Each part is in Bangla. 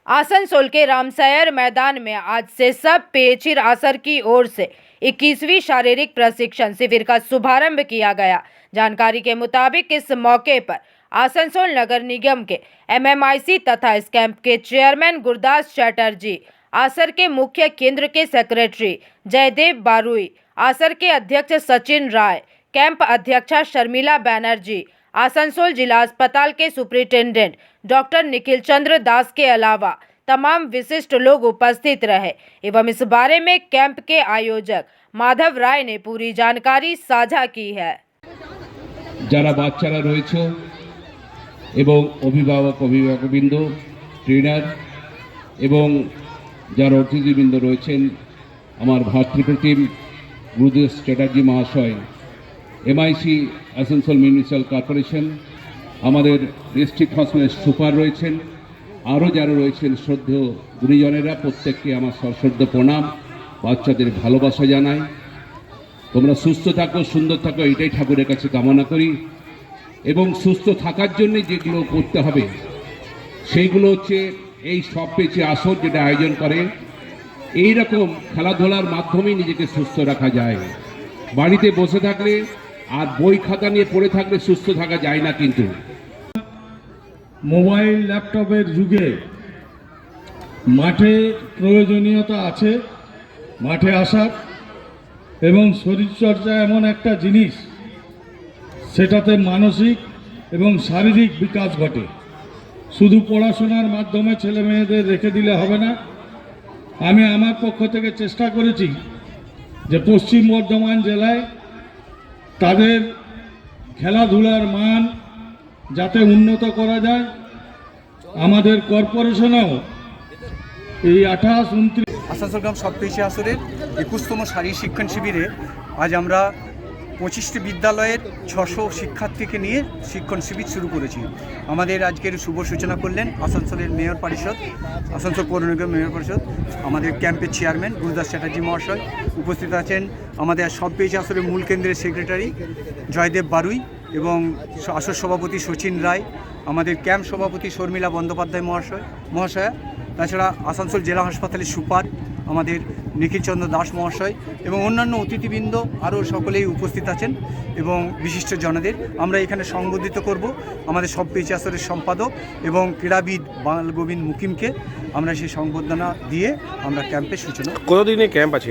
आसनसोल के रामसैयर मैदान में आज से सब पेचिर आसर की ओर से 21वीं शारीरिक प्रशिक्षण शिविर का शुभारंभ किया गया। जानकारी के मुताबिक इस मौके पर आसनसोल नगर निगम के एमएमआईसी तथा इस कैंप के चेयरमैन गुरदास चैटर्जी, आसर के मुख्य केंद्र के सेक्रेटरी जयदेव बारुई, आसर के अध्यक्ष सचिन राय, कैंप अध्यक्षा शर्मिला बैनर्जी, आसनसोल जिला अस्पताल के सुपरिटेंडेंट डॉक्टर निखिल चंद्र दास के अलावा तमाम विशिष्ट लोग उपस्थित रहे एवं इस बारे में कैंप के आयोजक माधव राय ने पूरी जानकारी साझा की है। যারা বাচ্চারা রয়েছে এবং অভিভাবকবৃন্দ, ট্রেনার এবং যারা অতিথিবৃন্দ রয়েছেন, আমার ভাতৃপ্রতিম গুরুদাস চ্যাটার্জি মহাশয়, এমআইসি আসানসোল মিউনিসিপ্যাল কর্পোরেশন, আমাদের ডিস্ট্রিক্ট হসপিটালের সুপার রয়েছেন, আরও যারা রয়েছেন শ্রদ্ধেয় গুণীজনেরা, প্রত্যেককে আমার সশ্রদ্ধ প্রণাম, বাচ্চাদের ভালোবাসা জানাই। তোমরা সুস্থ থাকো, সুন্দর থাকো, এটাই ঠাকুরের কাছে কামনা করি। এবং সুস্থ থাকার জন্য যেগুলো করতে হবে সেইগুলো হচ্ছে এই সব পেচে আসর যেটা আয়োজন করে, এই রকম খেলাধুলার মাধ্যমেই নিজেকে সুস্থ রাখা যায়। বাড়িতে বসে থাকলে আর বই খাতা নিয়ে পড়ে থাকলে সুস্থ থাকা যায় না। কিন্তু মোবাইল ল্যাপটপের যুগে মাঠে প্রয়োজনীয়তা আছে, মাঠে আসার, এবং শরীরচর্চা এমন একটা জিনিস, সেটাতে মানসিক এবং শারীরিক বিকাশ ঘটে। শুধু পড়াশোনার মাধ্যমে ছেলে মেয়েদের রেখে দিলে হবে না। আমি আমার পক্ষ থেকে চেষ্টা করেছি যে পশ্চিম বর্ধমান জেলায় তাদের খেলাধুলার মান যাতে উন্নত করা যায়। আমাদের কর্পোরেশনেও এই 28-29 আসানসোল গ্রাম সবপেশি আসরের 21তম শারীরিক শিক্ষণ শিবিরে আজ আমরা 25টি বিদ্যালয়ের 600 শিক্ষার্থীকে নিয়ে শিক্ষণ শিবির শুরু করেছি। আমাদের আজকের শুভ সূচনা করলেন আসানসোলের মেয়র পরিষদ, আসানসোল পৌর নিগম মেয়র পরিষদ, আমাদের ক্যাম্পের চেয়ারম্যান গুরুদাস চ্যাটার্জি মহাশয়। উপস্থিত আছেন আমাদের সবপেশি আসরের মূল কেন্দ্রের সেক্রেটারি জয়দেব বারুই এবং আসর সভাপতি সচিন রায়, আমাদের ক্যাম্প সভাপতি শর্মিলা বন্দ্যোপাধ্যায় মহাশয়া, তাছাড়া আসানসোল জেলা হাসপাতালের সুপার আমাদের নিখিলচন্দ্র দাস মহাশয় এবং অন্যান্য অতিথিবৃন্দ আরও সকলেই উপস্থিত আছেন এবং বিশিষ্ট জনদের আমরা এখানে সংবর্ধিত করব আমাদের সব পেচি আসরের সম্পাদক এবং ক্রীড়াবিদ বালগোবিন্দ মুকিমকে আমরা সেই সংবর্ধনা দিয়ে আমরা ক্যাম্পের সূচনা। কতদিনের ক্যাম্প আছে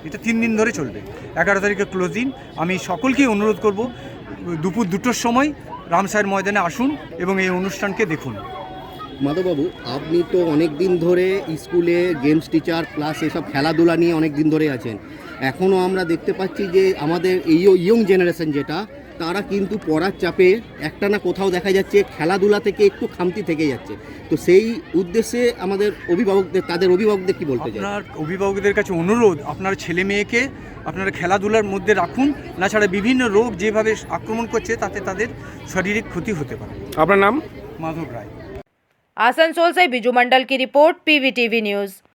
এটা 3 দিন ধরে চলবে। 11 তারিখে ক্লোজিং। আমি সকলকেই অনুরোধ করব দুপুর 2টোর সময় রামসায়ের ময়দানে আসুন এবং এই অনুষ্ঠানকে দেখুন। মাধববাবু, আপনি তো অনেক দিন ধরে স্কুলে গেমস টিচার প্লাস এসব খেলাধুলা নিয়ে অনেক দিন ধরে আছেন। এখনও আমরা দেখতে পাচ্ছি যে আমাদের এই ইয়ং জেনারেশন যেটা, তারা কিন্তু পড়ার চাপে একটা না কোথাও দেখা যাচ্ছে খেলাধুলা থেকে একটু খামতি থেকে যাচ্ছে। তো সেই উদ্দেশ্যে আমাদের তাদের অভিভাবকদের কি বলতে চাই? আপনার অভিভাবকদের কাছে অনুরোধ, আপনার ছেলে মেয়েকে আপনারা খেলাধুলার মধ্যে রাখুন, না ছাড়া বিভিন্ন রোগ যেভাবে আক্রমণ করছে তাতে তাদের শারীরিক ক্ষতি হতে পারে। আপনার নাম? মাধব রায়। आसनसोल से बिजू मंडल की रिपोर्ट, पीवीटीवी न्यूज़।